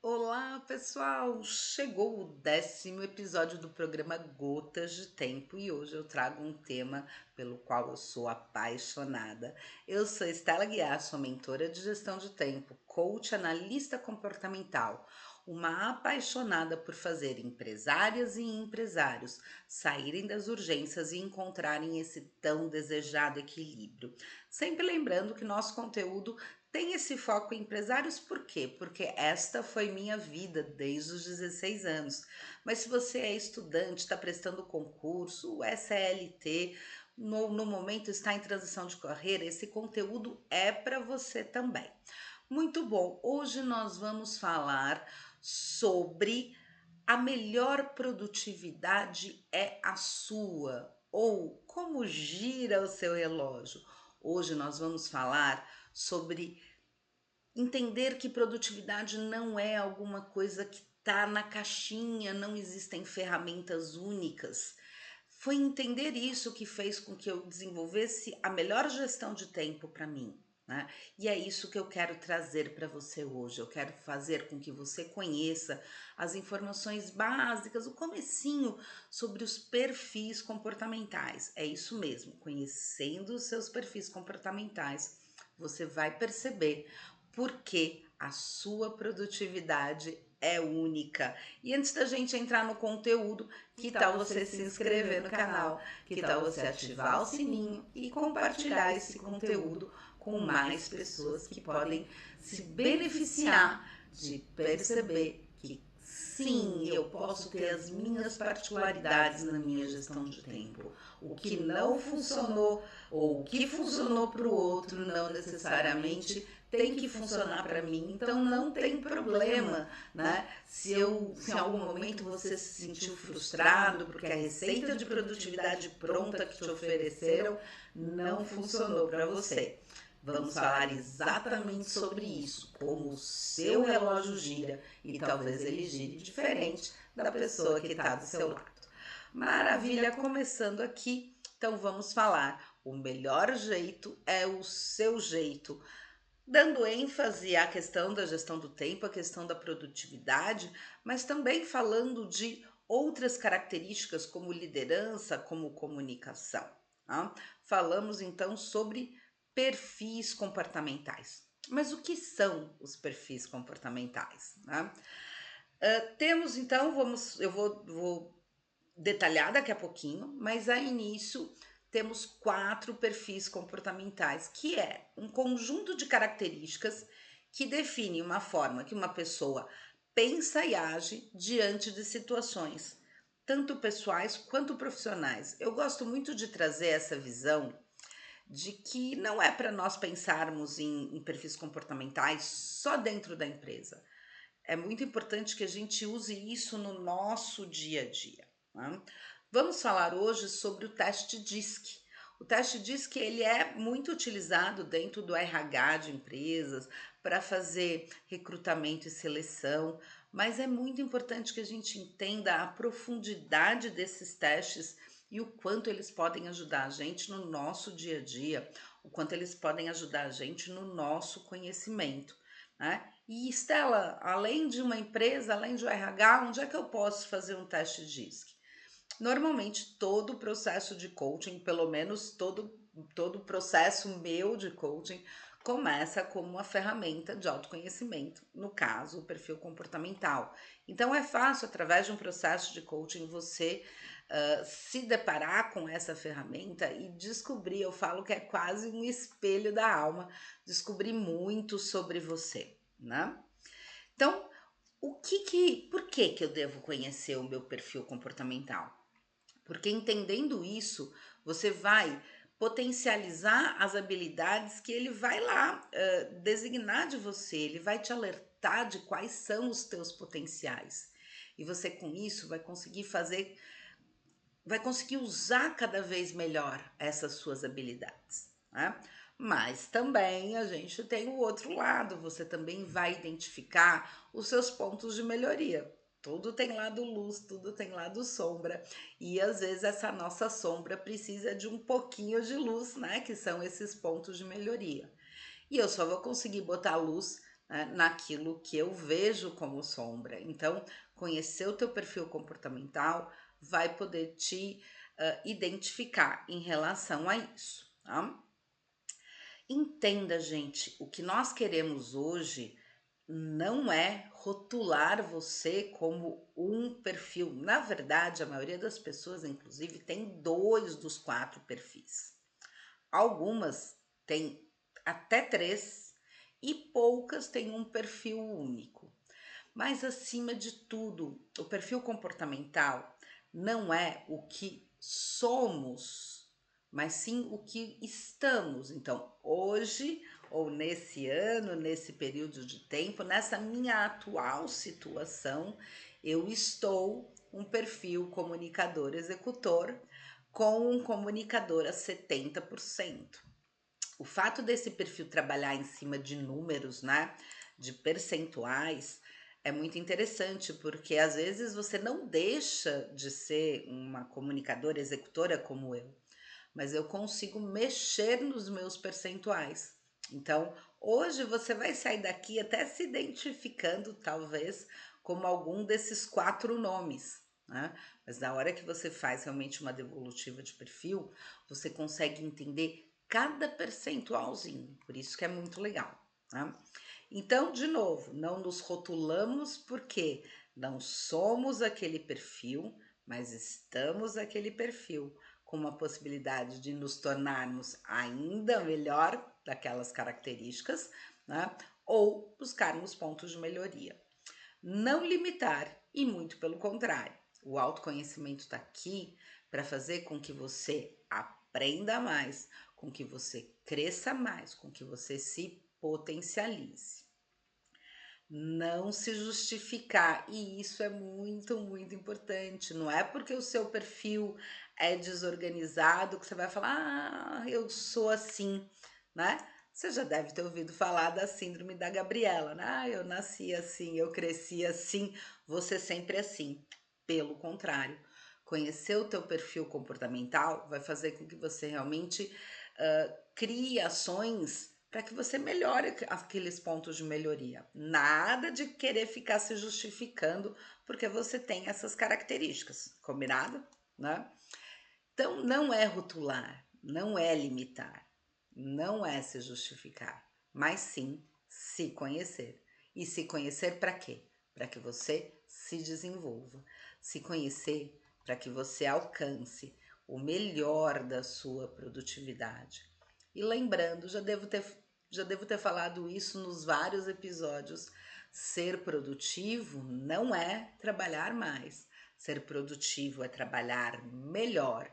Olá, pessoal! Chegou o 10º episódio do programa Gotas de Tempo e hoje eu trago um tema pelo qual eu sou apaixonada. Eu sou Estela Guiar, sou mentora de gestão de tempo, coach analista comportamental, uma apaixonada por fazer empresárias e empresários saírem das urgências e encontrarem esse tão desejado equilíbrio. Sempre lembrando que nosso conteúdo tem esse foco em empresários por quê? Porque esta foi minha vida desde os 16 anos. Mas se você é estudante, está prestando concurso, SLT, no momento está em transição de carreira, esse conteúdo é para você também. Muito bom, hoje nós vamos falar sobre a melhor produtividade é a sua, ou como gira o seu relógio. Hoje nós vamos falar sobre entender que produtividade não é alguma coisa que está na caixinha, não existem ferramentas únicas. Foi entender isso que fez com que eu desenvolvesse a melhor gestão de tempo para mim. Né? E é isso que eu quero trazer para você hoje. Eu quero fazer com que você conheça as informações básicas, o comecinho sobre os perfis comportamentais. É isso mesmo, conhecendo os seus perfis comportamentais, você vai perceber porque a sua produtividade é única. E antes da gente entrar no conteúdo, que tal você se inscrever no canal? Que tal você ativar o sininho e compartilhar esse conteúdo com mais pessoas que podem se beneficiar de perceber que sim, eu posso ter as minhas particularidades na minha gestão de tempo. O que não funcionou ou o que funcionou para o outro não necessariamente tem que funcionar para mim, então não tem problema, né? Se em algum momento você se sentiu frustrado porque a receita de produtividade pronta que te ofereceram não funcionou para você. Vamos falar exatamente sobre isso, como o seu relógio gira e talvez ele gire diferente da pessoa que está do seu lado. Maravilha, começando aqui, então vamos falar. O melhor jeito é o seu jeito, dando ênfase à questão da gestão do tempo, à questão da produtividade, mas também falando de outras características como liderança, como comunicação. Tá? Falamos então sobre perfis comportamentais. Mas o que são os perfis comportamentais? Né? Temos então, eu vou detalhar daqui a pouquinho, mas a início temos 4 perfis comportamentais, que é um conjunto de características que define uma forma que uma pessoa pensa e age diante de situações, tanto pessoais quanto profissionais. Eu gosto muito de trazer essa visão de que não é para nós pensarmos em perfis comportamentais só dentro da empresa. É muito importante que a gente use isso no nosso dia a dia. Né? Vamos falar hoje sobre o teste DISC. O teste DISC ele é muito utilizado dentro do RH de empresas para fazer recrutamento e seleção, mas é muito importante que a gente entenda a profundidade desses testes e o quanto eles podem ajudar a gente no nosso dia a dia, o quanto eles podem ajudar a gente no nosso conhecimento. Né? E Estela, além de uma empresa, além de um RH, onde é que eu posso fazer um teste DISC? Normalmente todo o processo de coaching, pelo menos todo o processo meu de coaching, começa como uma ferramenta de autoconhecimento, no caso, o perfil comportamental. Então é fácil, através de um processo de coaching, você se deparar com essa ferramenta e descobrir, eu falo que é quase um espelho da alma, descobrir muito sobre você, né? Então, por que eu devo conhecer o meu perfil comportamental? Porque entendendo isso, você vai potencializar as habilidades que ele vai lá designar de você, ele vai te alertar de quais são os teus potenciais. E você com isso vai conseguir usar cada vez melhor essas suas habilidades. Né? Mas também a gente tem o outro lado, você também vai identificar os seus pontos de melhoria. Tudo tem lado luz, tudo tem lado sombra. E às vezes essa nossa sombra precisa de um pouquinho de luz, né? Que são esses pontos de melhoria. E eu só vou conseguir botar luz né, naquilo que eu vejo como sombra. Então, conhecer o teu perfil comportamental vai poder te identificar em relação a isso, tá? Entenda, gente, o que nós queremos hoje não é rotular você como um perfil. Na verdade, a maioria das pessoas, inclusive, tem 2 dos 4 perfis. Algumas têm até 3 e poucas têm um perfil único. Mas, acima de tudo, o perfil comportamental não é o que somos, mas sim o que estamos. Então, hoje, ou nesse ano, nesse período de tempo, nessa minha atual situação, eu estou um perfil comunicador executor com um comunicador a 70%. O fato desse perfil trabalhar em cima de números, né, de percentuais, é muito interessante, porque às vezes você não deixa de ser uma comunicadora executora como eu, mas eu consigo mexer nos meus percentuais. Então, hoje você vai sair daqui até se identificando, talvez, como algum desses 4 nomes, né? Mas na hora que você faz realmente uma devolutiva de perfil, você consegue entender cada percentualzinho, por isso que é muito legal, né? Então, de novo, não nos rotulamos porque não somos aquele perfil, mas estamos aquele perfil com uma possibilidade de nos tornarmos ainda melhor daquelas características, né? Ou buscarmos pontos de melhoria. Não limitar e muito pelo contrário. O autoconhecimento está aqui para fazer com que você aprenda mais, com que você cresça mais, com que você se potencialize. Não se justificar, e isso é muito, muito importante. Não é porque o seu perfil é desorganizado que você vai falar, ah, eu sou assim, né? Você já deve ter ouvido falar da síndrome da Gabriela, né? Ah, eu nasci assim, eu cresci assim, você sempre assim. Pelo contrário, conhecer o teu perfil comportamental vai fazer com que você realmente crie ações para que você melhore aqueles pontos de melhoria. Nada de querer ficar se justificando porque você tem essas características, combinado? Né? Então, não é rotular, não é limitar, não é se justificar, mas sim se conhecer. E se conhecer para quê? Para que você se desenvolva. Se conhecer para que você alcance o melhor da sua produtividade. E lembrando, já devo ter falado isso nos vários episódios. Ser produtivo não é trabalhar mais. Ser produtivo é trabalhar melhor,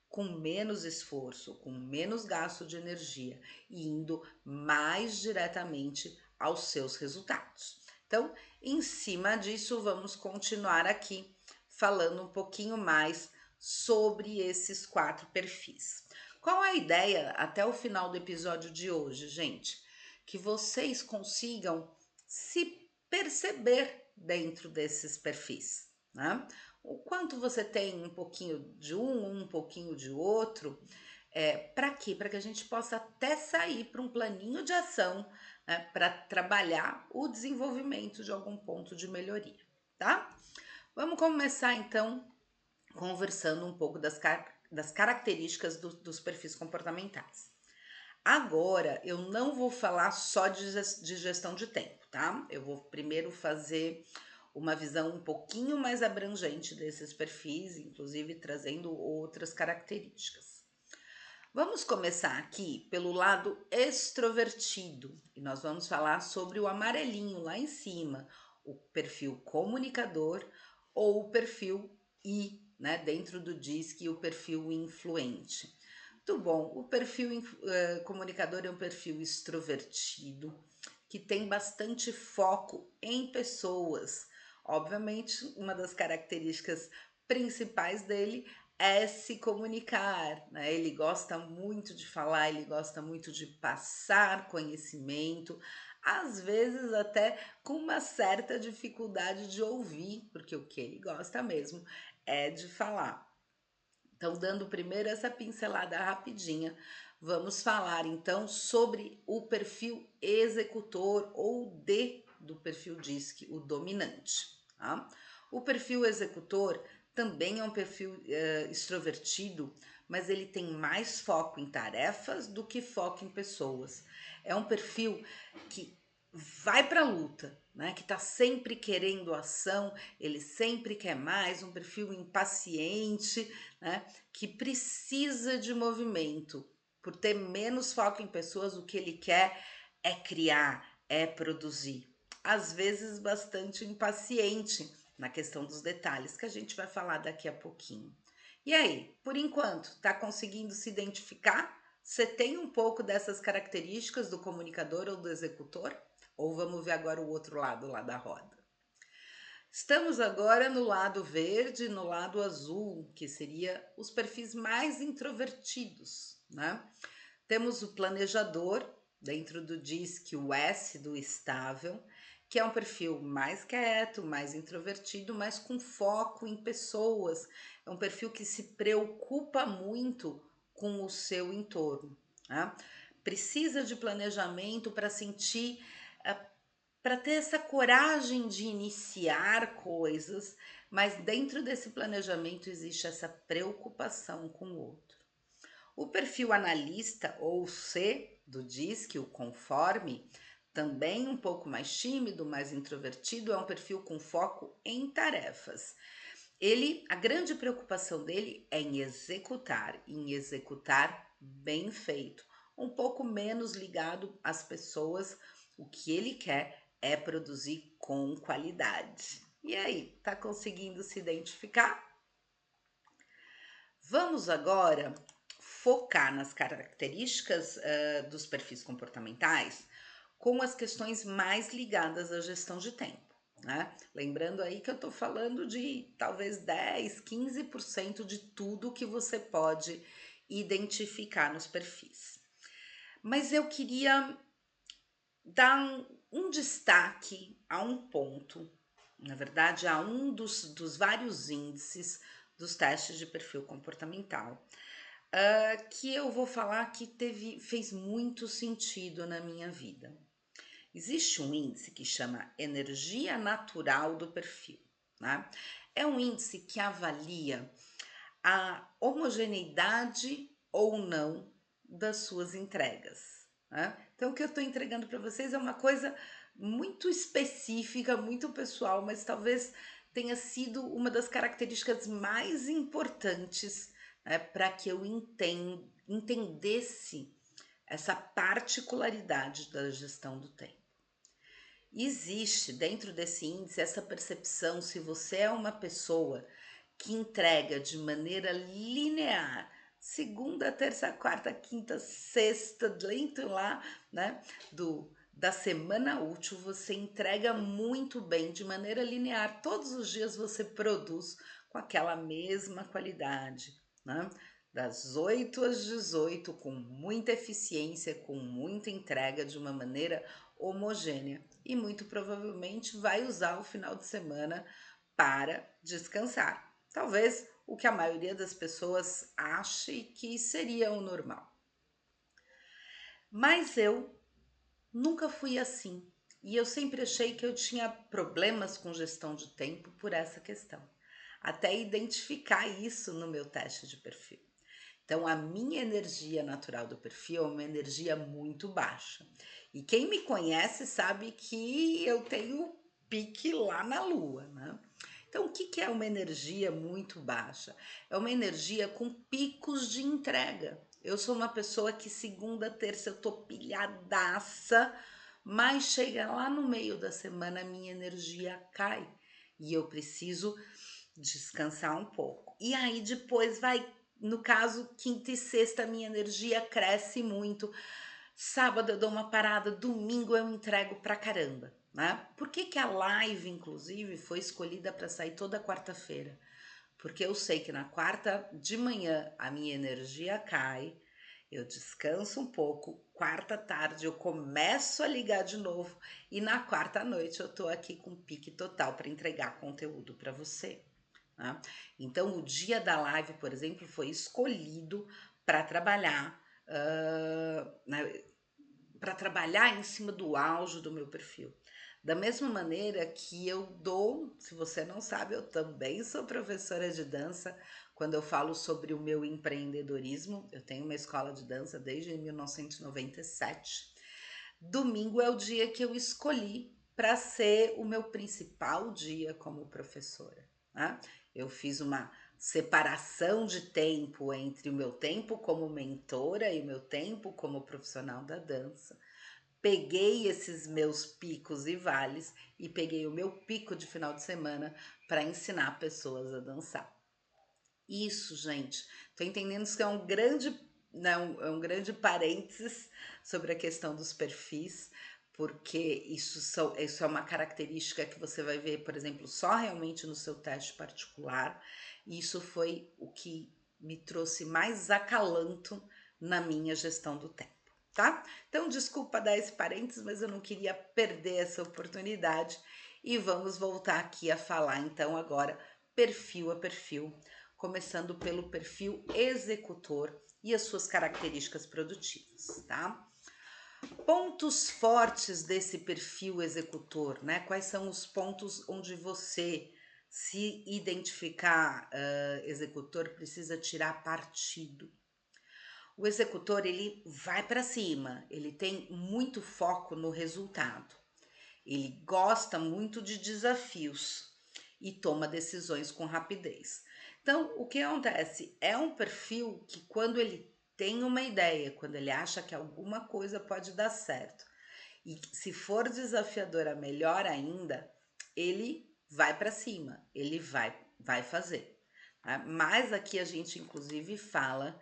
com menos esforço, com menos gasto de energia e indo mais diretamente aos seus resultados. Então, em cima disso, vamos continuar aqui falando um pouquinho mais sobre esses 4 perfis. Qual a ideia até o final do episódio de hoje, gente? Que vocês consigam se perceber dentro desses perfis, né? O quanto você tem um pouquinho de um pouquinho de outro, para quê? Para que a gente possa até sair para um planinho de ação, né, para trabalhar o desenvolvimento de algum ponto de melhoria, tá? Vamos começar então conversando um pouco das características dos perfis comportamentais. Agora, eu não vou falar só de gestão de tempo, tá? Eu vou primeiro fazer uma visão um pouquinho mais abrangente desses perfis, inclusive trazendo outras características. Vamos começar aqui pelo lado extrovertido e nós vamos falar sobre o amarelinho lá em cima, o perfil comunicador ou o perfil I, né? Dentro do DISC, o perfil influente. Muito bom, o perfil comunicador é um perfil extrovertido que tem bastante foco em pessoas. Obviamente, uma das características principais dele é se comunicar, né? Ele gosta muito de falar, ele gosta muito de passar conhecimento, às vezes até com uma certa dificuldade de ouvir, porque o que ele gosta mesmo é de falar. Então, dando primeiro essa pincelada rapidinha, vamos falar então sobre o perfil executor ou D do perfil DISC, o dominante. Tá? O perfil executor também é um perfil extrovertido, mas ele tem mais foco em tarefas do que foco em pessoas. É um perfil que vai para a luta, né? Que está sempre querendo ação, ele sempre quer mais, um perfil impaciente, né? Que precisa de movimento. Por ter menos foco em pessoas, o que ele quer é criar, é produzir. Às vezes bastante impaciente na questão dos detalhes, que a gente vai falar daqui a pouquinho. E aí, por enquanto, está conseguindo se identificar? Você tem um pouco dessas características do comunicador ou do executor? Ou vamos ver agora o outro lado lá da roda? Estamos agora no lado verde e no lado azul, que seria os perfis mais introvertidos, né? Temos o planejador, dentro do DISC, o S do estável, que é um perfil mais quieto, mais introvertido, mas com foco em pessoas. É um perfil que se preocupa muito com o seu entorno, né? Precisa de planejamento para sentir, para ter essa coragem de iniciar coisas, mas dentro desse planejamento existe essa preocupação com o outro. O perfil analista ou C do DISC, o conforme, também um pouco mais tímido, mais introvertido, é um perfil com foco em tarefas. A grande preocupação dele é em executar bem feito, um pouco menos ligado às pessoas. O que ele quer é produzir com qualidade. E aí, tá conseguindo se identificar? Vamos agora focar nas características dos perfis comportamentais com as questões mais ligadas à gestão de tempo. Né? Lembrando aí que eu estou falando de talvez 10, 15% de tudo que você pode identificar nos perfis. Mas eu queria dar um destaque a um ponto, na verdade, a um dos vários índices dos testes de perfil comportamental, que eu vou falar que fez muito sentido na minha vida. Existe um índice que chama energia natural do perfil, né? É um índice que avalia a homogeneidade ou não das suas entregas, né? Então, o que eu estou entregando para vocês é uma coisa muito específica, muito pessoal, mas talvez tenha sido uma das características mais importantes, né, para que eu entendesse essa particularidade da gestão do tempo. Existe dentro desse índice essa percepção se você é uma pessoa que entrega de maneira linear, segunda, terça, quarta, quinta, sexta, dentro lá, né, da semana útil, você entrega muito bem, de maneira linear. Todos os dias você produz com aquela mesma qualidade, né? Das 8 às 18, com muita eficiência, com muita entrega, de uma maneira homogênea. E muito provavelmente vai usar o final de semana para descansar. Talvez o que a maioria das pessoas ache que seria o normal. Mas eu nunca fui assim. E eu sempre achei que eu tinha problemas com gestão de tempo por essa questão. Até identificar isso no meu teste de perfil. Então, a minha energia natural do perfil é uma energia muito baixa. E quem me conhece sabe que eu tenho pique lá na lua, né? Então, o que é uma energia muito baixa? É uma energia com picos de entrega. Eu sou uma pessoa que segunda, terça eu tô pilhadaça, mas chega lá no meio da semana, a minha energia cai e eu preciso descansar um pouco. E aí depois vai, no caso, quinta e sexta, minha energia cresce muito. Sábado eu dou uma parada, domingo eu entrego pra caramba, né? Por que que a live, inclusive, foi escolhida para sair toda quarta-feira? Porque eu sei que na quarta de manhã a minha energia cai, eu descanso um pouco, quarta tarde eu começo a ligar de novo e na quarta noite eu tô aqui com pique total para entregar conteúdo para você. né? Então, o dia da live, por exemplo, foi escolhido para trabalhar, né, para trabalhar em cima do auge do meu perfil. Da mesma maneira que eu dou, se você não sabe, eu também sou professora de dança. Quando eu falo sobre o meu empreendedorismo, eu tenho uma escola de dança desde 1997. Domingo é o dia que eu escolhi para ser o meu principal dia como professora, né? Eu fiz uma separação de tempo entre o meu tempo como mentora e o meu tempo como profissional da dança. Peguei esses meus picos e vales e peguei o meu pico de final de semana para ensinar pessoas a dançar. Isso, gente. Tô entendendo que é um grande, né, é um grande parênteses sobre a questão dos perfis, porque isso é uma característica que você vai ver, por exemplo, só realmente no seu teste particular. E isso foi o que me trouxe mais acalanto na minha gestão do tempo, tá? Então, desculpa dar esse parênteses, mas eu não queria perder essa oportunidade. E vamos voltar aqui a falar, então, agora, perfil a perfil, começando pelo perfil executor e as suas características produtivas, tá? Pontos fortes desse perfil executor, né? Quais são os pontos onde você, se identificar executor, precisa tirar partido? O executor, ele vai para cima, ele tem muito foco no resultado. Ele gosta muito de desafios e toma decisões com rapidez. Então, o que acontece? É um perfil que, quando ele tem uma ideia, quando ele acha que alguma coisa pode dar certo, e se for desafiadora, melhor ainda, ele vai para cima, ele vai fazer. Tá? Mas aqui a gente, inclusive, fala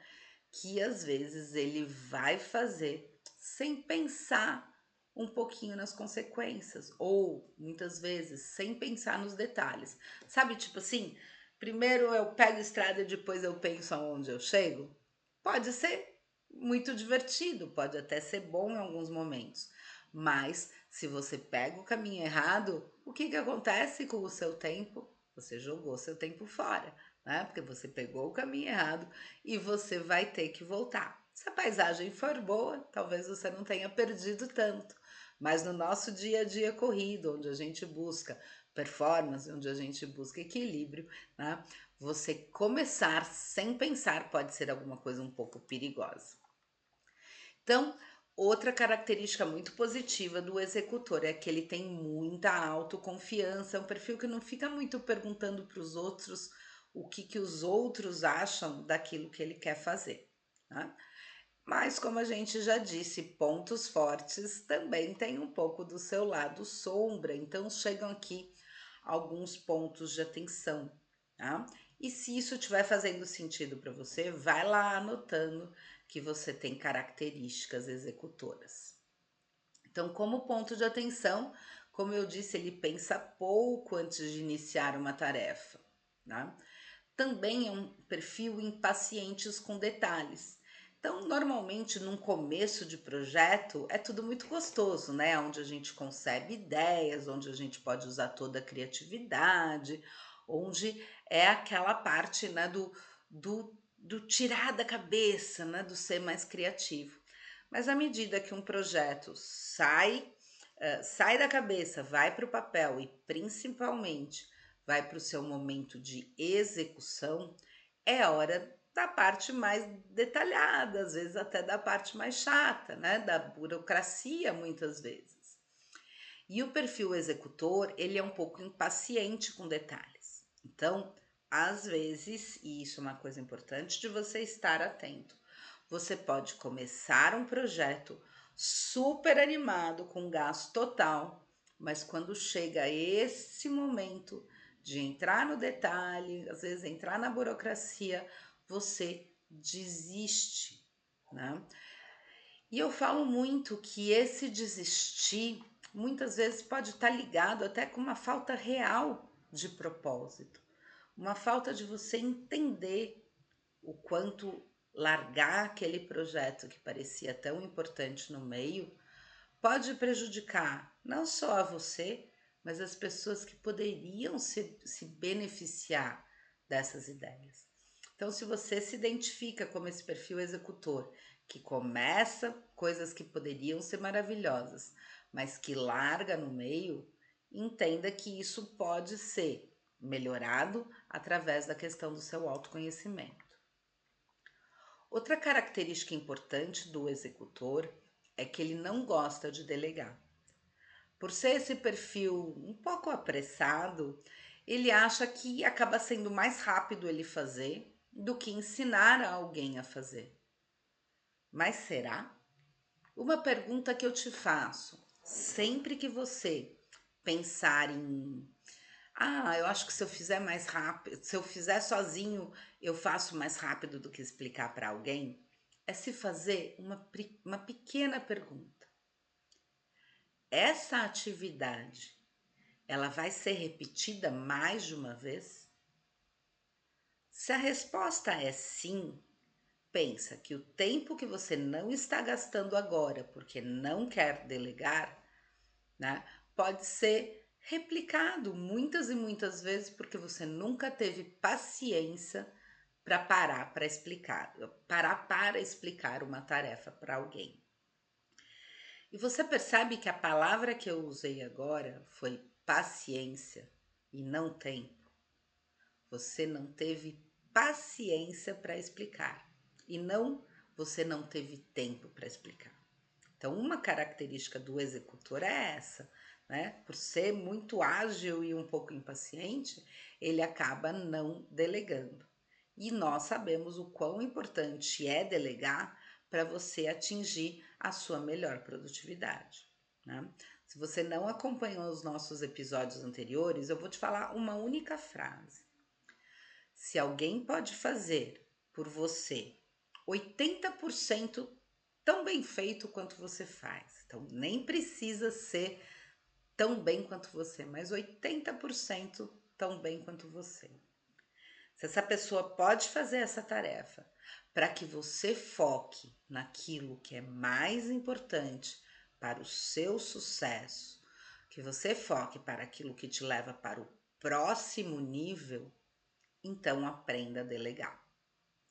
que às vezes ele vai fazer sem pensar um pouquinho nas consequências, ou muitas vezes sem pensar nos detalhes. Sabe, tipo assim, primeiro eu pego a estrada e depois eu penso aonde eu chego? Pode ser muito divertido, pode até ser bom em alguns momentos, mas se você pega o caminho errado, o que acontece com o seu tempo? Você jogou seu tempo fora, né? Porque você pegou o caminho errado e você vai ter que voltar. Se a paisagem for boa, talvez você não tenha perdido tanto, mas no nosso dia a dia corrido, onde a gente busca performance, onde a gente busca equilíbrio, né? Você começar sem pensar pode ser alguma coisa um pouco perigosa. Então, outra característica muito positiva do executor é que ele tem muita autoconfiança, é um perfil que não fica muito perguntando para os outros o que os outros acham daquilo que ele quer fazer, né? Mas, como a gente já disse, pontos fortes também tem um pouco do seu lado sombra, então chegam aqui alguns pontos de atenção, tá? E se isso estiver fazendo sentido para você, vai lá anotando que você tem características executoras. Então, como ponto de atenção, como eu disse, ele pensa pouco antes de iniciar uma tarefa, né? Também é um perfil impacientes com detalhes. Então, normalmente, num começo de projeto, é tudo muito gostoso, né? Onde a gente concebe ideias, onde a gente pode usar toda a criatividade, onde é aquela parte, né, do tirar da cabeça, né, do ser mais criativo. Mas à medida que um projeto sai da cabeça, vai para o papel e principalmente vai para o seu momento de execução, é hora da parte mais detalhada, às vezes até da parte mais chata, né? Da burocracia, muitas vezes. E o perfil executor, ele é um pouco impaciente com detalhes. Então, às vezes, e isso é uma coisa importante de você estar atento, você pode começar um projeto super animado, com gás total, mas quando chega esse momento de entrar no detalhe, às vezes entrar na burocracia, você desiste, né? E eu falo muito que esse desistir muitas vezes pode estar ligado até com uma falta real de propósito, uma falta de você entender o quanto largar aquele projeto que parecia tão importante no meio pode prejudicar não só a você, mas as pessoas que poderiam se beneficiar dessas ideias. Então, se você se identifica como esse perfil executor, que começa coisas que poderiam ser maravilhosas, mas que larga no meio, entenda que isso pode ser melhorado através da questão do seu autoconhecimento. Outra característica importante do executor é que ele não gosta de delegar. Por ser esse perfil um pouco apressado, ele acha que acaba sendo mais rápido ele fazer do que ensinar a alguém a fazer. Mas será? Uma pergunta que eu te faço, sempre que você pensar em eu acho que se eu fizer mais rápido, se eu fizer sozinho, eu faço mais rápido do que explicar para alguém, é se fazer uma pequena pergunta. Essa atividade, ela vai ser repetida mais de uma vez? Se a resposta é sim, pensa que o tempo que você não está gastando agora porque não quer delegar, né, pode ser replicado muitas e muitas vezes porque você nunca teve paciência para parar para explicar uma tarefa para alguém. E você percebe que a palavra que eu usei agora foi paciência e não tempo. Você não teve paciência para explicar e não você não teve tempo para explicar. Então, uma característica do executor é essa, né? Por ser muito ágil e um pouco impaciente, ele acaba não delegando. E nós sabemos o quão importante é delegar para você atingir a sua melhor produtividade, né? Se você não acompanhou os nossos episódios anteriores, eu vou te falar uma única frase. Se alguém pode fazer por você 80% tão bem feito quanto você faz, então nem precisa ser tão bem quanto você, mas 80% tão bem quanto você. Se essa pessoa pode fazer essa tarefa para que você foque naquilo que é mais importante para o seu sucesso, que você foque para aquilo que te leva para o próximo nível, então aprenda a delegar,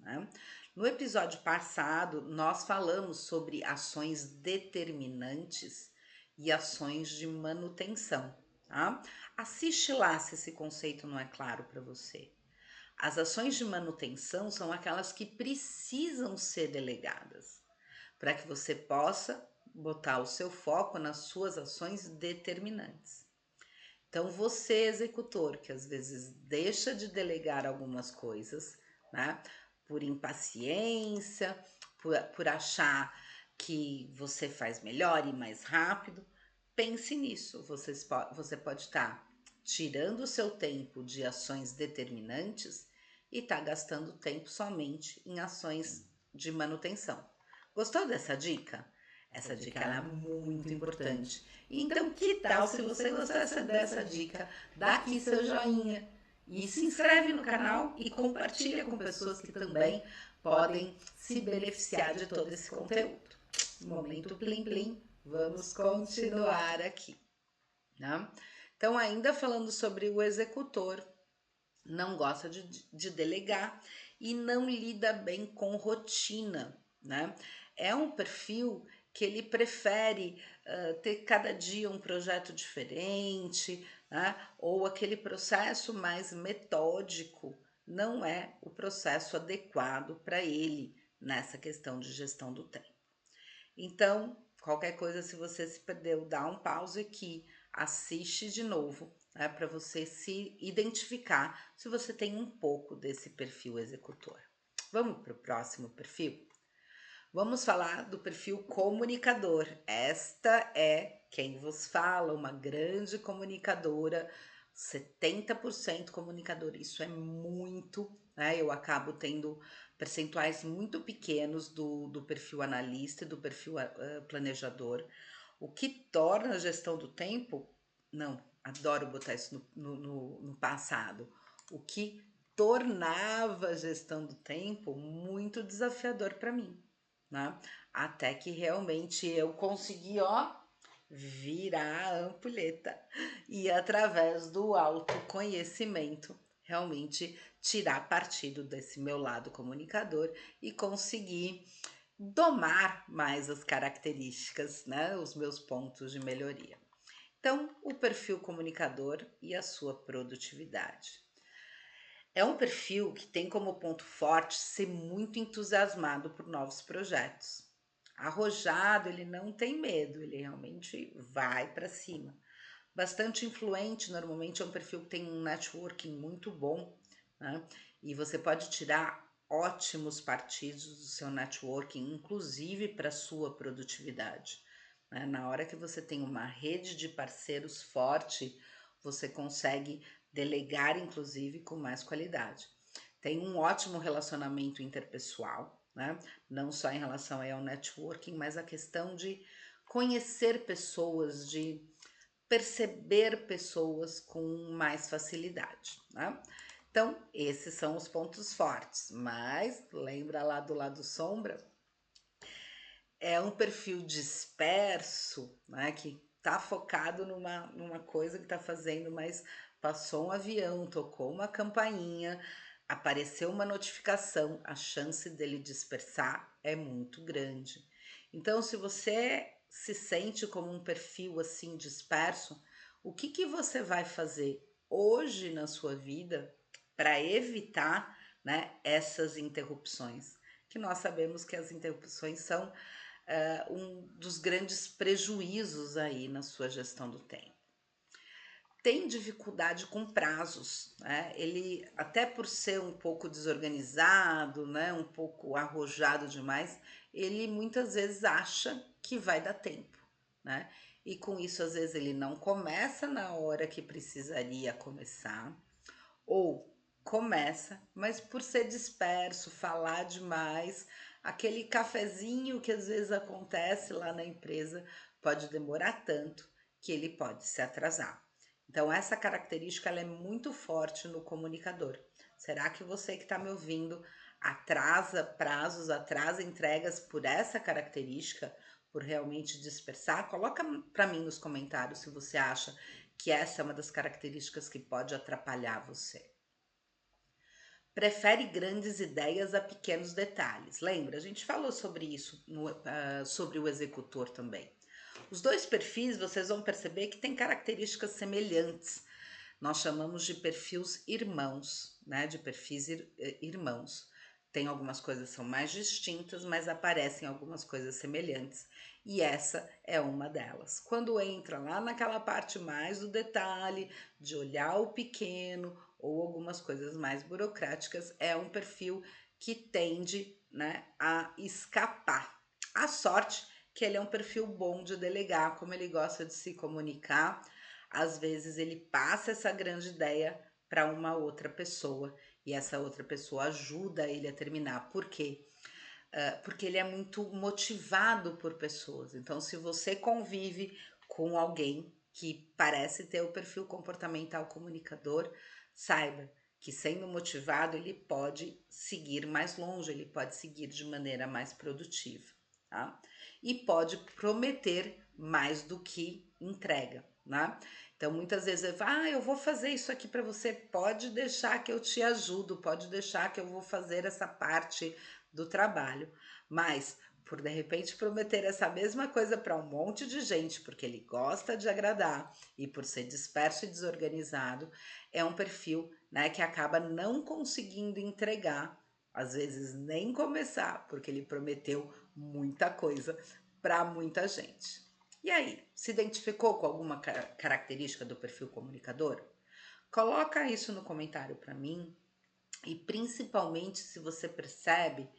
né? No episódio passado, nós falamos sobre ações determinantes e ações de manutenção, tá? Assiste lá se esse conceito não é claro para você. As ações de manutenção são aquelas que precisam ser delegadas, para que você possa botar o seu foco nas suas ações determinantes. Então, você, executor, que às vezes deixa de delegar algumas coisas, né? Por impaciência, por achar que você faz melhor e mais rápido, pense nisso. Você pode estar tirando o seu tempo de ações determinantes e está gastando tempo somente em ações de manutenção. Gostou dessa dica? Essa dica ela é muito importante. Então, que tal se você gostasse dessa dica, dá aqui seu joinha e se inscreve no canal e compartilha com pessoas que também podem se beneficiar de todo esse conteúdo. Momento Plim Plim, vamos continuar aqui, né? Então, ainda falando sobre o executor, não gosta de delegar e não lida bem com rotina, né? É um perfil que ele prefere ter cada dia um projeto diferente, né? Ou aquele processo mais metódico não é o processo adequado para ele nessa questão de gestão do tempo. Então, qualquer coisa, se você se perdeu, dá um pause aqui, assiste de novo, né, para você se identificar se você tem um pouco desse perfil executor. Vamos para o próximo perfil? Vamos falar do perfil comunicador. Esta é quem vos fala, uma grande comunicadora, 70% comunicadora. Isso é muito, né? Eu acabo tendo percentuais muito pequenos do perfil analista e do perfil planejador, o que torna a gestão do tempo, não, adoro botar isso no passado, o que tornava a gestão do tempo muito desafiador para mim, né? Até que realmente eu consegui, ó, virar a ampulheta e através do autoconhecimento realmente tirar partido desse meu lado comunicador e conseguir domar mais as características, né, os meus pontos de melhoria. Então, o perfil comunicador e a sua produtividade. É um perfil que tem como ponto forte ser muito entusiasmado por novos projetos. Arrojado, ele não tem medo, ele realmente vai para cima. Bastante influente, normalmente é um perfil que tem um networking muito bom, né? E você pode tirar ótimos partidos do seu networking, inclusive para a sua produtividade, né? Na hora que você tem uma rede de parceiros forte, você consegue delegar, inclusive, com mais qualidade. Tem um ótimo relacionamento interpessoal, né? Não só em relação ao networking, mas a questão de conhecer pessoas, de perceber pessoas com mais facilidade, né? Então, esses são os pontos fortes, mas lembra lá do lado sombra, é um perfil disperso, né, que tá focado numa coisa que tá fazendo, mas passou um avião, tocou uma campainha, apareceu uma notificação, a chance dele dispersar é muito grande. Então, se você se sente como um perfil assim disperso, o que que você vai fazer hoje na sua vida para evitar, né, essas interrupções? Que nós sabemos que as interrupções são um dos grandes prejuízos aí na sua gestão do tempo. Tem dificuldade com prazos, né? Ele, até por ser um pouco desorganizado, né, um pouco arrojado demais, ele muitas vezes acha que vai dar tempo, né? E com isso, às vezes, ele não começa na hora que precisaria começar, ou começa, mas por ser disperso, falar demais, aquele cafezinho que às vezes acontece lá na empresa pode demorar tanto que ele pode se atrasar. Então, essa característica ela é muito forte no comunicador. Será que você que está me ouvindo atrasa prazos, atrasa entregas por essa característica, por realmente dispersar? Coloca para mim nos comentários se você acha que essa é uma das características que pode atrapalhar você. Prefere grandes ideias a pequenos detalhes. Lembra? A gente falou sobre isso, sobre o executor também. Os dois perfis, vocês vão perceber que têm características semelhantes. Nós chamamos de perfis irmãos, né? De perfis irmãos. Tem algumas coisas que são mais distintas, mas aparecem algumas coisas semelhantes. E essa é uma delas. Quando entra lá naquela parte mais do detalhe, de olhar o pequeno ou algumas coisas mais burocráticas, é um perfil que tende, né, a escapar. A sorte que ele é um perfil bom de delegar, como ele gosta de se comunicar, às vezes ele passa essa grande ideia para uma outra pessoa e essa outra pessoa ajuda ele a terminar. Por quê? Porque ele é muito motivado por pessoas. Então, se você convive com alguém que parece ter o perfil comportamental comunicador, saiba que sendo motivado ele pode seguir mais longe, ele pode seguir de maneira mais produtiva, tá? E pode prometer mais do que entrega, né? Então muitas vezes eu falo, eu vou fazer isso aqui para você, pode deixar que eu te ajudo, pode deixar que eu vou fazer essa parte do trabalho, mas por de repente prometer essa mesma coisa para um monte de gente, porque ele gosta de agradar e por ser disperso e desorganizado, é um perfil, né, que acaba não conseguindo entregar, às vezes nem começar, porque ele prometeu muita coisa para muita gente. E aí, se identificou com alguma característica do perfil comunicador? Coloca isso no comentário para mim e principalmente se você percebe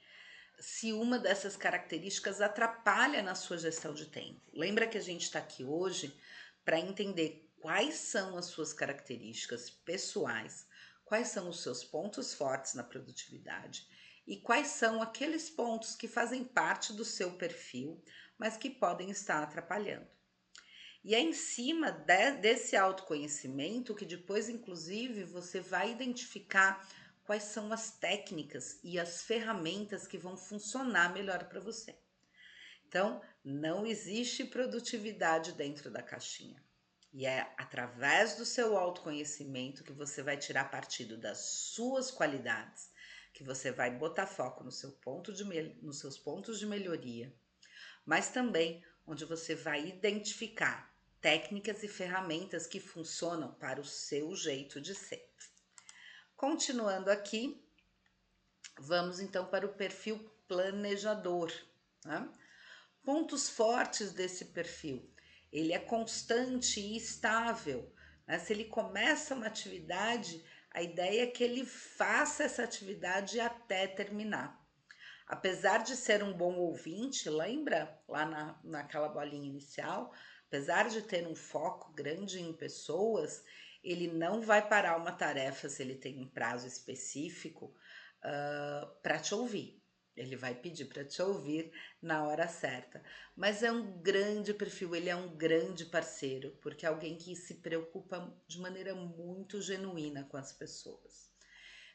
se uma dessas características atrapalha na sua gestão de tempo. Lembra que a gente está aqui hoje para entender quais são as suas características pessoais, quais são os seus pontos fortes na produtividade e quais são aqueles pontos que fazem parte do seu perfil, mas que podem estar atrapalhando. E é em cima desse autoconhecimento que depois, inclusive, você vai identificar quais são as técnicas e as ferramentas que vão funcionar melhor para você. Então, não existe produtividade dentro da caixinha. E é através do seu autoconhecimento que você vai tirar partido das suas qualidades, que você vai botar foco no seu nos seus pontos de melhoria, mas também onde você vai identificar técnicas e ferramentas que funcionam para o seu jeito de ser. Continuando aqui, vamos então para o perfil planejador. Né? Pontos fortes desse perfil: ele é constante e estável. Né? Se ele começa uma atividade, a ideia é que ele faça essa atividade até terminar. Apesar de ser um bom ouvinte, lembra lá naquela bolinha inicial? Apesar de ter um foco grande em pessoas, ele não vai parar uma tarefa se ele tem um prazo específico para te ouvir. Ele vai pedir para te ouvir na hora certa. Mas é um grande perfil, ele é um grande parceiro, porque é alguém que se preocupa de maneira muito genuína com as pessoas.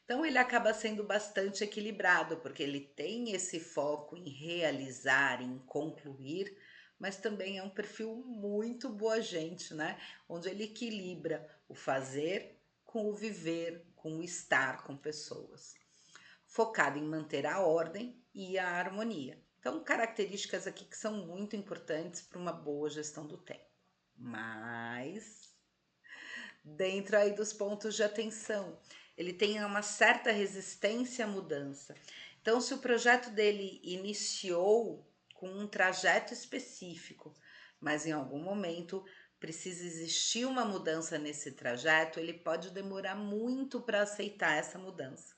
Então ele acaba sendo bastante equilibrado, porque ele tem esse foco em realizar, em concluir, mas também é um perfil muito boa gente, né? Onde ele equilibra o fazer com o viver, com o estar com pessoas. Focado em manter a ordem e a harmonia. Então, características aqui que são muito importantes para uma boa gestão do tempo. Mas dentro aí dos pontos de atenção, ele tem uma certa resistência à mudança. Então, se o projeto dele iniciou com um trajeto específico, mas em algum momento precisa existir uma mudança nesse trajeto, ele pode demorar muito para aceitar essa mudança.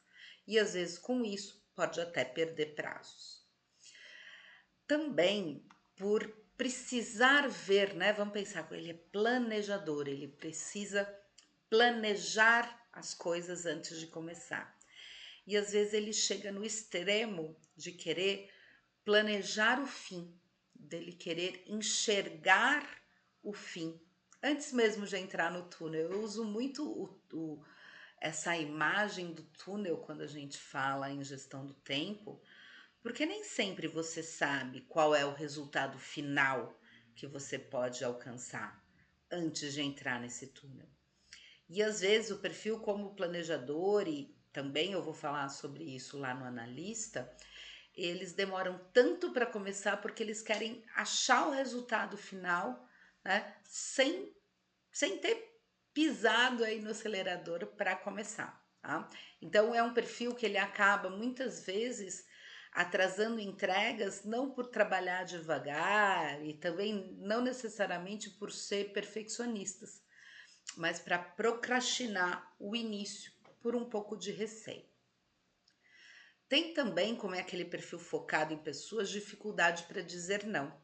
E às vezes, com isso, pode até perder prazos. Também por precisar ver, né? Vamos pensar, ele é planejador, ele precisa planejar as coisas antes de começar. E às vezes ele chega no extremo de querer planejar o fim, dele querer enxergar o fim, antes mesmo de entrar no túnel. Eu uso muito essa imagem do túnel quando a gente fala em gestão do tempo, porque nem sempre você sabe qual é o resultado final que você pode alcançar antes de entrar nesse túnel. E às vezes o perfil como planejador, e também eu vou falar sobre isso lá no analista, eles demoram tanto para começar porque eles querem achar o resultado final, né, sem ter pisado aí no acelerador para começar, tá? Então é um perfil que ele acaba muitas vezes atrasando entregas não por trabalhar devagar e também não necessariamente por ser perfeccionistas, mas para procrastinar o início por um pouco de receio. Tem também, como é aquele perfil focado em pessoas, dificuldade para dizer não.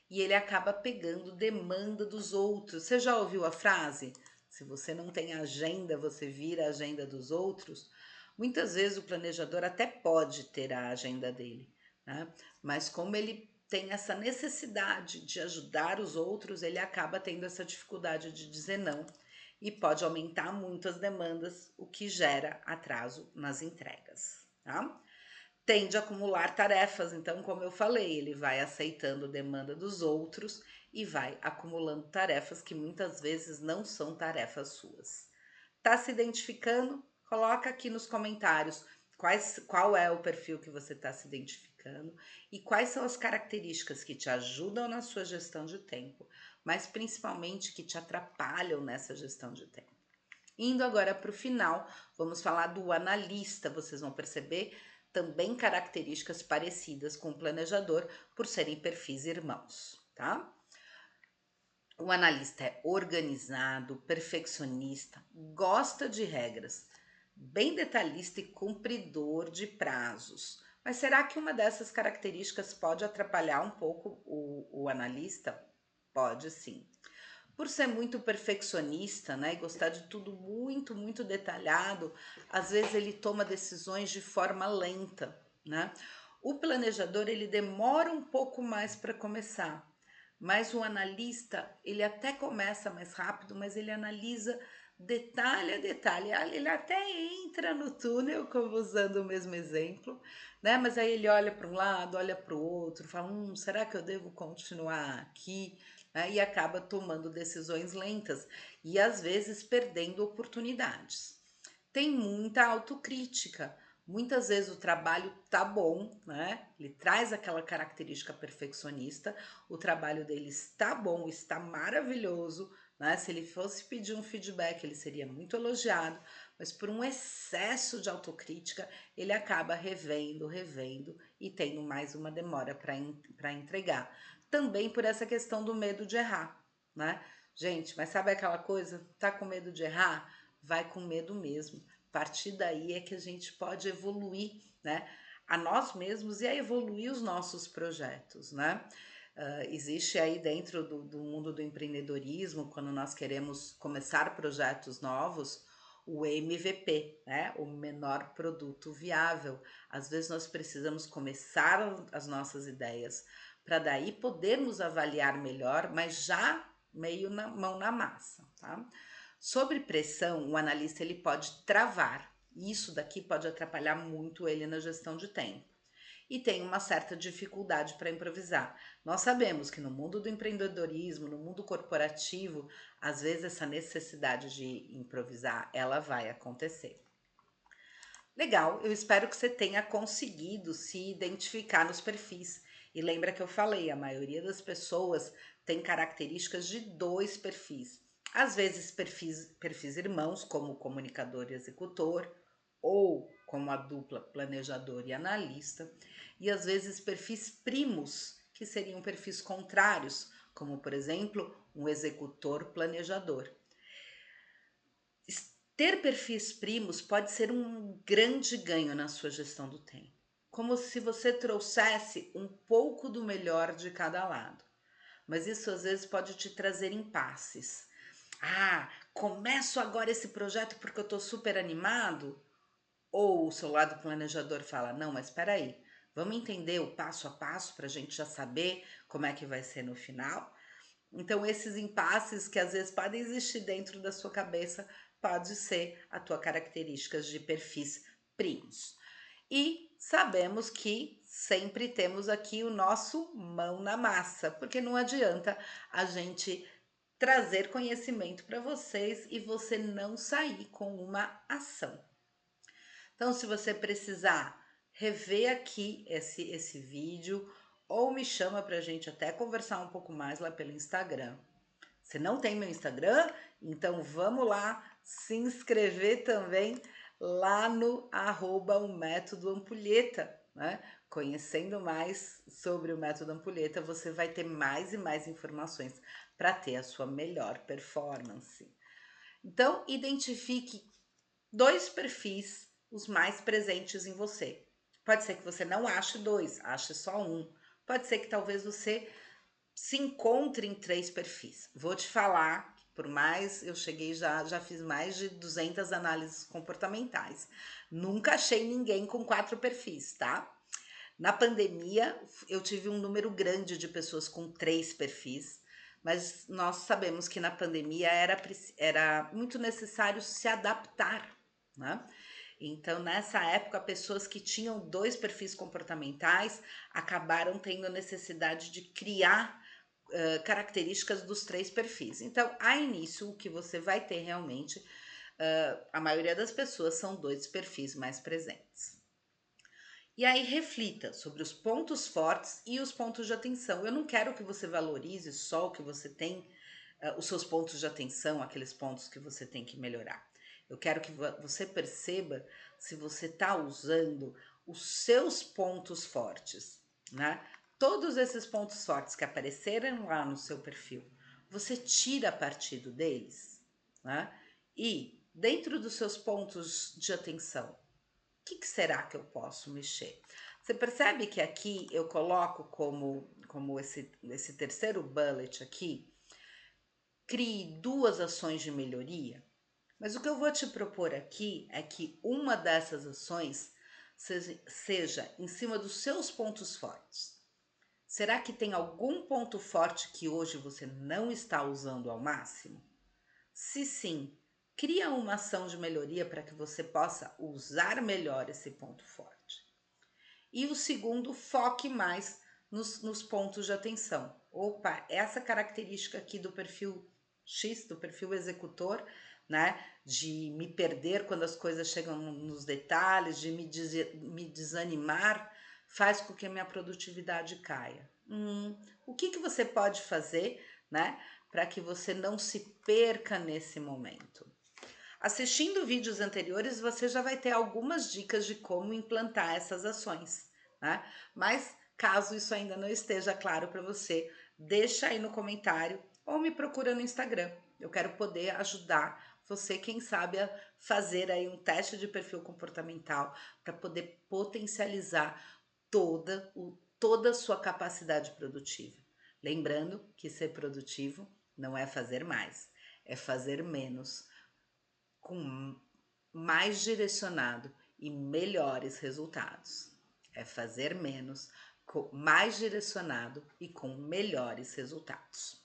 E ele acaba pegando demanda dos outros. Você já ouviu a frase? Se você não tem agenda, você vira a agenda dos outros. Muitas vezes o planejador até pode ter a agenda dele, né? Mas como ele tem essa necessidade de ajudar os outros, ele acaba tendo essa dificuldade de dizer não e pode aumentar muito as demandas, o que gera atraso nas entregas, tá? Tende a acumular tarefas, então, como eu falei, ele vai aceitando a demanda dos outros e vai acumulando tarefas que muitas vezes não são tarefas suas. Tá se identificando? Coloca aqui nos comentários qual é o perfil que você está se identificando e quais são as características que te ajudam na sua gestão de tempo, mas principalmente que te atrapalham nessa gestão de tempo. Indo agora para o final, vamos falar do analista. Vocês vão perceber também características parecidas com o planejador por serem perfis irmãos, tá? O analista é organizado, perfeccionista, gosta de regras, bem detalhista e cumpridor de prazos. Mas será que uma dessas características pode atrapalhar um pouco o analista? Pode sim. Por ser muito perfeccionista, né, e gostar de tudo muito, muito detalhado, às vezes ele toma decisões de forma lenta, né? O planejador, ele demora um pouco mais para começar, mas o analista, ele até começa mais rápido, mas ele analisa detalhe a detalhe. Ele até entra no túnel, como usando o mesmo exemplo, né? Mas aí ele olha para um lado, olha para o outro, fala: será que eu devo continuar aqui? né? E acaba tomando decisões lentas e às vezes perdendo oportunidades. Tem muita autocrítica. Muitas vezes o trabalho tá bom, né? Ele traz aquela característica perfeccionista, o trabalho dele está bom, está maravilhoso, né? Se ele fosse pedir um feedback, ele seria muito elogiado, mas por um excesso de autocrítica, ele acaba revendo e tendo mais uma demora para entregar. Também por essa questão do medo de errar, né? Gente, mas sabe aquela coisa? Tá com medo de errar? Vai com medo mesmo. A partir daí é que a gente pode evoluir, né? A nós mesmos e a evoluir os nossos projetos, né? Existe aí dentro do mundo do empreendedorismo, quando nós queremos começar projetos novos, o MVP, né? O menor produto viável. Às vezes nós precisamos começar as nossas ideias para daí podermos avaliar melhor, mas já meio na mão na massa, tá? Sobre pressão, o analista ele pode travar. Isso daqui pode atrapalhar muito ele na gestão de tempo. E tem uma certa dificuldade para improvisar. Nós sabemos que no mundo do empreendedorismo, no mundo corporativo, às vezes essa necessidade de improvisar, ela vai acontecer. Legal, eu espero que você tenha conseguido se identificar nos perfis. E lembra que eu falei, a maioria das pessoas tem características de dois perfis. Às vezes perfis irmãos, como comunicador e executor, ou como a dupla planejador e analista, e às vezes perfis primos, que seriam perfis contrários, como por exemplo, um executor planejador. Ter perfis primos pode ser um grande ganho na sua gestão do tempo, como se você trouxesse um pouco do melhor de cada lado. Mas isso às vezes pode te trazer impasses. Ah, começo agora esse projeto porque eu estou super animado? Ou o seu lado planejador fala, não, mas espera aí, vamos entender o passo a passo para a gente já saber como é que vai ser no final? Então, esses impasses que às vezes podem existir dentro da sua cabeça, pode ser a tua características de perfis primos. E sabemos que sempre temos aqui o nosso mão na massa, porque não adianta a gente trazer conhecimento para vocês e você não sair com uma ação. Então, se você precisar rever aqui esse vídeo, ou me chama para a gente até conversar um pouco mais lá pelo Instagram. Você não tem meu Instagram? Então vamos lá se inscrever também lá no @o método Ampulheta, né? Conhecendo mais sobre o método Ampulheta, você vai ter mais e mais informações para ter a sua melhor performance. Então, identifique dois perfis, os mais presentes em você. Pode ser que você não ache dois, ache só um. Pode ser que talvez você se encontre em três perfis. Vou te falar, por mais eu cheguei já fiz mais de 200 análises comportamentais. Nunca achei ninguém com quatro perfis, tá? Na pandemia, eu tive um número grande de pessoas com três perfis, mas nós sabemos que na pandemia era muito necessário se adaptar, né? Então, nessa época, pessoas que tinham dois perfis comportamentais acabaram tendo a necessidade de criar características dos três perfis. Então, a início, o que você vai ter realmente, a maioria das pessoas são dois perfis mais presentes. E aí reflita sobre os pontos fortes e os pontos de atenção. Eu não quero que você valorize só o que você tem, os seus pontos de atenção, aqueles pontos que você tem que melhorar. Eu quero que você perceba se você está usando os seus pontos fortes, né? Todos esses pontos fortes que apareceram lá no seu perfil, você tira partido deles, né? E dentro dos seus pontos de atenção, que será que eu posso mexer? Você percebe que aqui eu coloco como esse terceiro bullet aqui, crie duas ações de melhoria? Mas o que eu vou te propor aqui é que uma dessas ações seja em cima dos seus pontos fortes. Será que tem algum ponto forte que hoje você não está usando ao máximo? Se sim, cria uma ação de melhoria para que você possa usar melhor esse ponto forte. E o segundo, foque mais nos pontos de atenção. Opa, essa característica aqui do perfil X, do perfil executor, né? De me perder quando as coisas chegam nos detalhes, de me desanimar, faz com que a minha produtividade caia. O que você pode fazer, né? Para que você não se perca nesse momento. Assistindo vídeos anteriores, você já vai ter algumas dicas de como implantar essas ações, né? Mas caso isso ainda não esteja claro para você, deixa aí no comentário ou me procura no Instagram. Eu quero poder ajudar você, quem sabe, a fazer aí um teste de perfil comportamental para poder potencializar toda a sua capacidade produtiva. Lembrando que ser produtivo não é fazer mais, é fazer menos com mais direcionado e melhores resultados. É fazer menos, mais direcionado e com melhores resultados.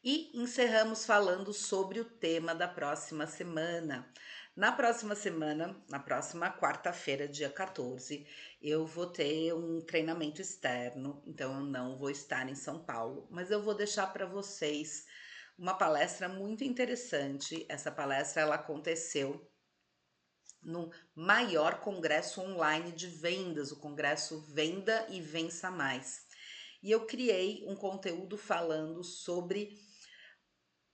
E encerramos falando sobre o tema da próxima semana. Na próxima semana, na próxima quarta-feira, dia 14, eu vou ter um treinamento externo, então eu não vou estar em São Paulo, mas eu vou deixar para vocês uma palestra muito interessante. Essa palestra ela aconteceu no maior congresso online de vendas, o congresso Venda e Vença Mais. E eu criei um conteúdo falando sobre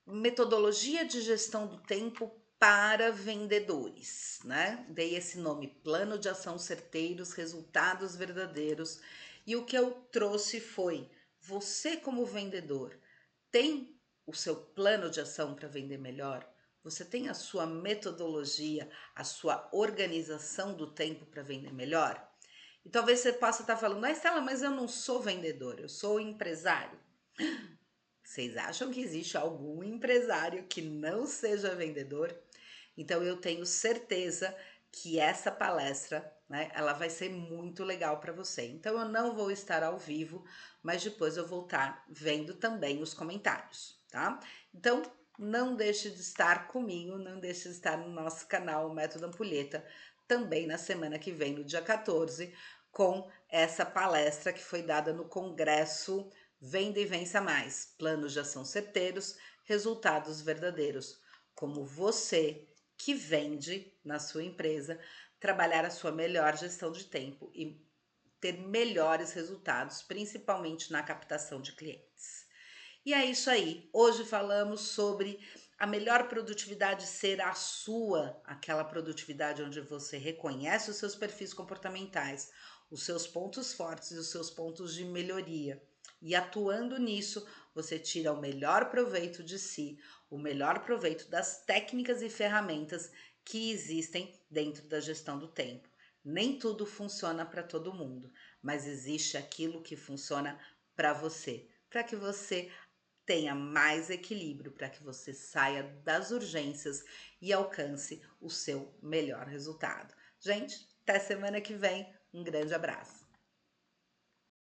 metodologia de gestão do tempo para vendedores, né? Dei esse nome, Plano de Ação Certeiros, Resultados Verdadeiros. E o que eu trouxe foi: você como vendedor tem o seu plano de ação para vender melhor? Você tem a sua metodologia, a sua organização do tempo para vender melhor? E talvez você possa estar falando: ah, Estela, mas eu não sou vendedor, eu sou empresário. Vocês acham que existe algum empresário que não seja vendedor? Então eu tenho certeza que essa palestra, né, ela vai ser muito legal para você. Então eu não vou estar ao vivo, mas depois eu vou estar vendo também os comentários, tá? Então não deixe de estar comigo, não deixe de estar no nosso canal o Método Ampulheta, também na semana que vem, no dia 14, com essa palestra que foi dada no Congresso Venda e Vença Mais, planos de ação certeiros, resultados verdadeiros. Como você que vende na sua empresa, trabalhar a sua melhor gestão de tempo e ter melhores resultados, principalmente na captação de clientes. E é isso aí. Hoje falamos sobre a melhor produtividade ser a sua, aquela produtividade onde você reconhece os seus perfis comportamentais, os seus pontos fortes e os seus pontos de melhoria. E atuando nisso, você tira o melhor proveito de si, o melhor proveito das técnicas e ferramentas que existem dentro da gestão do tempo. Nem tudo funciona para todo mundo, mas existe aquilo que funciona para que você tenha mais equilíbrio, para que você saia das urgências e alcance o seu melhor resultado. Gente, até semana que vem. Um grande abraço.